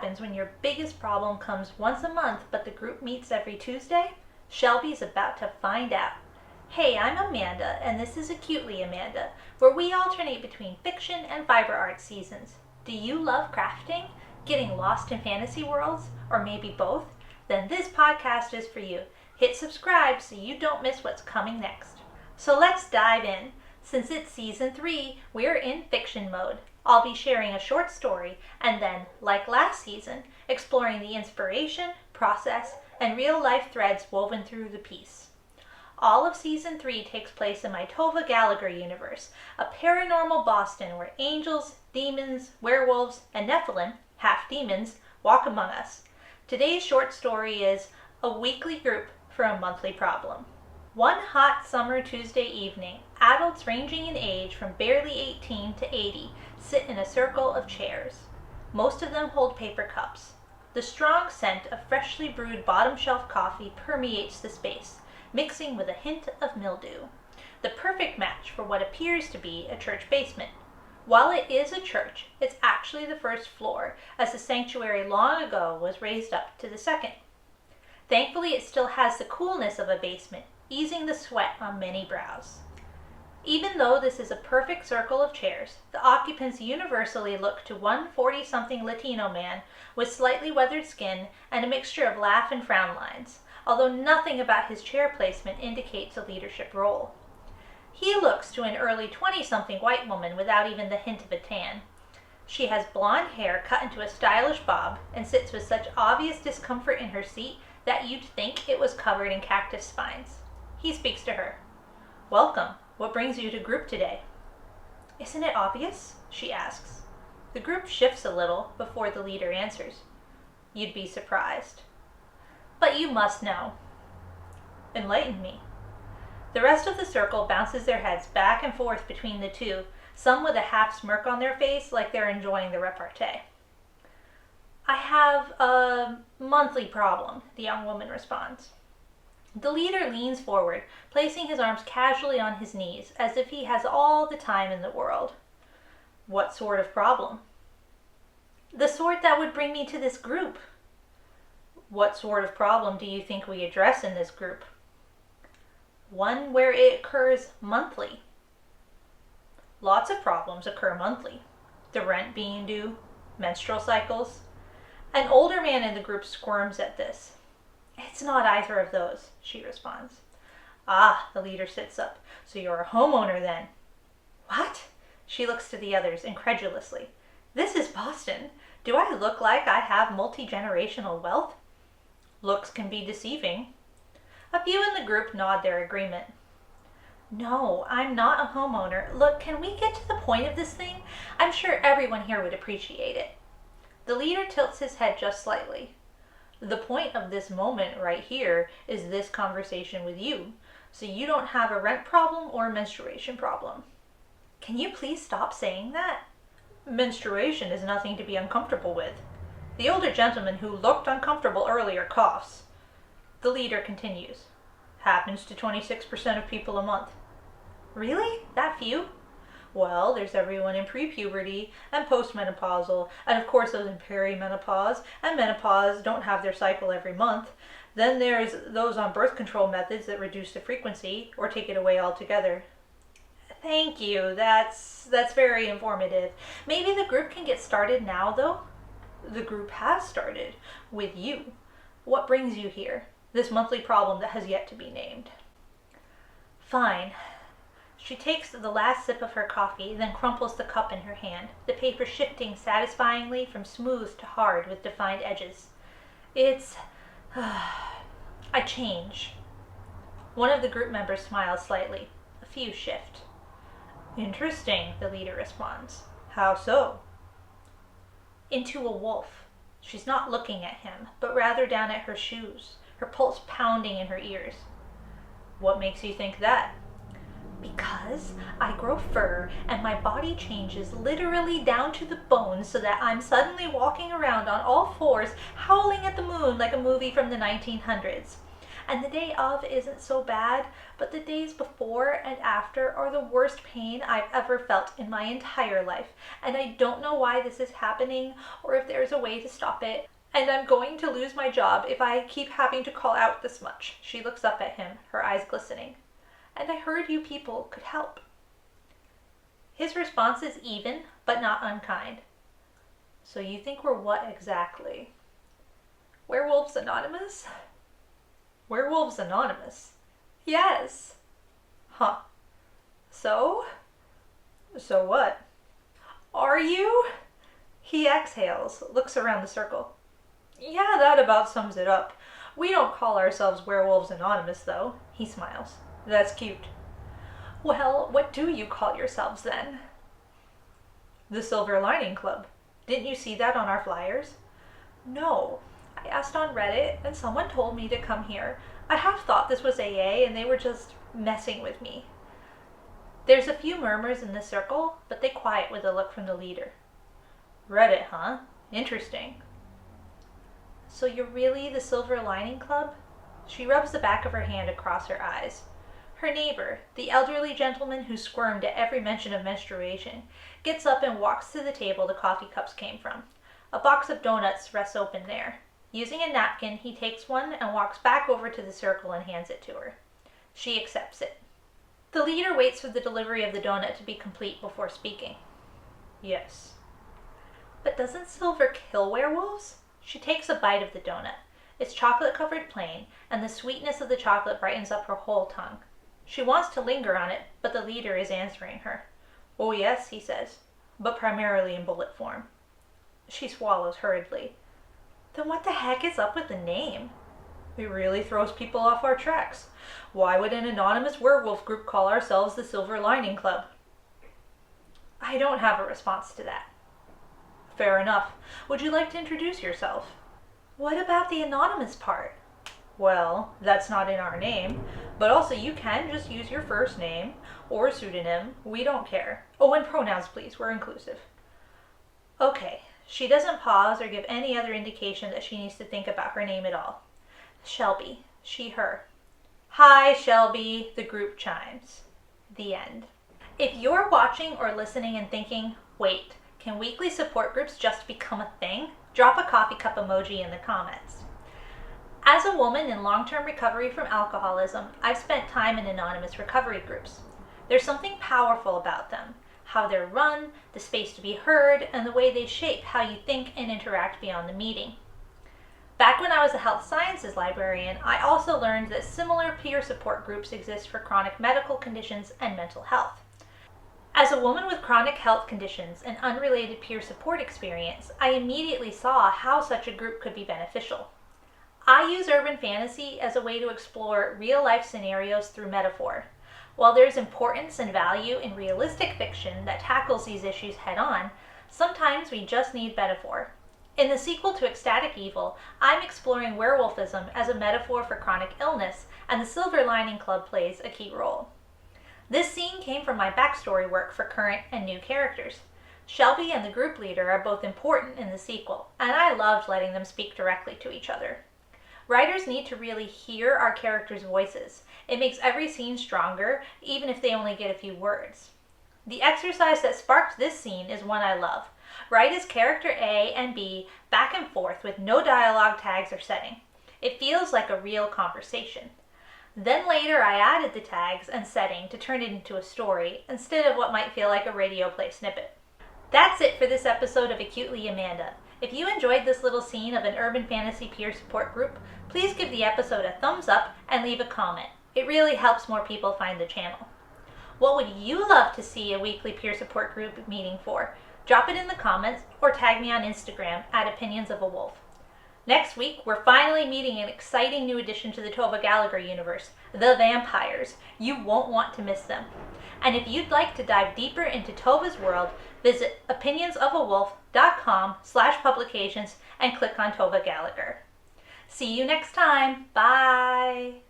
happens when your biggest problem comes once a month but the group meets every Tuesday? Shelby's about to find out. Hey, I'm Amanda, and this is Acutely Amanda, where we alternate between fiction and fiber art seasons. Do you love crafting? Getting lost in fantasy worlds? Or maybe both? Then this podcast is for you. Hit subscribe so you don't miss what's coming next. So let's dive in. Since it's season 3, we're in fiction mode. I'll be sharing a short story and then, like last season, exploring the inspiration, process, and real-life threads woven through the piece. All of season 3 takes place in my Tova Gallagher universe, a paranormal Boston where angels, demons, werewolves, and Nephilim, half demons, walk among us. Today's short story is A Weekly Group for a Monthly Problem. One hot summer Tuesday evening, adults ranging in age from barely 18 to 80 sit in a circle of chairs. Most of them hold paper cups. The strong scent of freshly brewed bottom-shelf coffee permeates the space, mixing with a hint of mildew. The perfect match for what appears to be a church basement. While it is a church, it's actually the first floor, as the sanctuary long ago was raised up to the second. Thankfully, it still has the coolness of a basement, easing the sweat on many brows. Even though this is a perfect circle of chairs, the occupants universally look to one 40-something Latino man with slightly weathered skin and a mixture of laugh and frown lines, although nothing about his chair placement indicates a leadership role. He looks to an early 20-something white woman without even the hint of a tan. She has blonde hair cut into a stylish bob and sits with such obvious discomfort in her seat that you'd think it was covered in cactus spines. He speaks to her. "Welcome. What brings you to group today?" "Isn't it obvious?" she asks. The group shifts a little before the leader answers. "You'd be surprised. But you must know." "Enlighten me." The rest of the circle bounces their heads back and forth between the two, some with a half smirk on their face like they're enjoying the repartee. "I have a monthly problem," the young woman responds. The leader leans forward, placing his arms casually on his knees, as if he has all the time in the world. "What sort of problem?" "The sort that would bring me to this group." "What sort of problem do you think we address in this group?" "One where it occurs monthly." "Lots of problems occur monthly. The rent being due, menstrual cycles." An older man in the group squirms at this. "It's not either of those," she responds. "Ah," the leader sits up. "So you're a homeowner then?" "What?" She looks to the others incredulously. "This is Boston. Do I look like I have multi-generational wealth?" "Looks can be deceiving." A few in the group nod their agreement. "No, I'm not a homeowner. Look, can we get to the point of this thing? I'm sure everyone here would appreciate it." The leader tilts his head just slightly. "The point of this moment right here is this conversation with you, so you don't have a rent problem or a menstruation problem." "Can you please stop saying that?" "Menstruation is nothing to be uncomfortable with." The older gentleman who looked uncomfortable earlier coughs. The leader continues. "Happens to 26% of people a month." "Really? That few?" "Well, there's everyone in pre-puberty and postmenopausal, and of course those in perimenopause and menopause don't have their cycle every month. Then there's those on birth control methods that reduce the frequency or take it away altogether." "Thank you. That's very informative. Maybe the group can get started now, though?" "The group has started. With you. What brings you here? This monthly problem that has yet to be named." "Fine." She takes the last sip of her coffee, then crumples the cup in her hand, the paper shifting satisfyingly from smooth to hard with defined edges. "It's... I change." One of the group members smiles slightly. A few shift. "Interesting," the leader responds. "How so?" "Into a wolf." She's not looking at him, but rather down at her shoes, her pulse pounding in her ears. "What makes you think that?" "Because I grow fur and my body changes literally down to the bone so that I'm suddenly walking around on all fours howling at the moon like a movie from the 1900s. and the day of isn't so bad, but the days before and after are the worst pain I've ever felt in my entire life, and I don't know why this is happening or if there's a way to stop it, and I'm going to lose my job if I keep having to call out this much. She looks up at him, her eyes glistening. And I heard you people could help. His response is even, but not unkind. So you think we're what exactly? Werewolves Anonymous? Werewolves Anonymous? Yes. Huh. So? So what? Are you? He exhales, looks around the circle. Yeah, that about sums it up. We don't call ourselves Werewolves Anonymous, though. He smiles. That's cute. Well, what do you call yourselves then? The Silver Lining Club. Didn't you see that on our flyers? No. I asked on Reddit, and someone told me to come here. I half thought this was AA, and they were just messing with me. There's a few murmurs in the circle, but they quiet with a look from the leader. Reddit, huh? Interesting. So you're really the Silver Lining Club? She rubs the back of her hand across her eyes. Her neighbor, the elderly gentleman who squirmed at every mention of menstruation, gets up and walks to the table the coffee cups came from. A box of donuts rests open there. Using a napkin, he takes one and walks back over to the circle and hands it to her. She accepts it. The leader waits for the delivery of the donut to be complete before speaking. Yes. But doesn't silver kill werewolves? She takes a bite of the donut. It's chocolate-covered plain, and the sweetness of the chocolate brightens up her whole tongue. She wants to linger on it, but the leader is answering her. Oh yes, he says, but primarily in bullet form. She swallows hurriedly. Then what the heck is up with the name? It really throws people off our tracks. Why would an anonymous werewolf group call ourselves the Silver Lining Club? I don't have a response to that. Fair enough. Would you like to introduce yourself? What about the anonymous part? Well, that's not in our name, but also you can just use your first name or pseudonym. We don't care. Oh, and pronouns, please. We're inclusive. Okay. She doesn't pause or give any other indication that she needs to think about her name at all. Shelby. She, her. Hi, Shelby. The group chimes. The end. If you're watching or listening and thinking, wait, can weekly support groups just become a thing? Drop a coffee cup emoji in the comments. As a woman in long-term recovery from alcoholism, I've spent time in anonymous recovery groups. There's something powerful about them. How they're run, the space to be heard, and the way they shape how you think and interact beyond the meeting. Back when I was a health sciences librarian, I also learned that similar peer support groups exist for chronic medical conditions and mental health. As a woman with chronic health conditions and unrelated peer support experience, I immediately saw how such a group could be beneficial. I use urban fantasy as a way to explore real-life scenarios through metaphor. While there's importance and value in realistic fiction that tackles these issues head-on, sometimes we just need metaphor. In the sequel to Ecstatic Evil, I'm exploring werewolfism as a metaphor for chronic illness, and the Silver Lining Club plays a key role. This scene came from my backstory work for current and new characters. Shelby and the group leader are both important in the sequel, and I loved letting them speak directly to each other. Writers need to really hear our characters' voices. It makes every scene stronger, even if they only get a few words. The exercise that sparked this scene is one I love. Write as character A and B back and forth with no dialogue tags or setting. It feels like a real conversation. Then later I added the tags and setting to turn it into a story instead of what might feel like a radio play snippet. That's it for this episode of Acutely Amanda. If you enjoyed this little scene of an urban fantasy peer support group, please give the episode a thumbs up and leave a comment. It really helps more people find the channel. What would you love to see a weekly peer support group meeting for? Drop it in the comments or tag me on Instagram at OpinionsOfAWolf. Next week, we're finally meeting an exciting new addition to the Tova Gallagher universe, the vampires. You won't want to miss them. And if you'd like to dive deeper into Tova's world, visit opinionsofawolf.com/publications and click on Tova Gallagher. See you next time. Bye.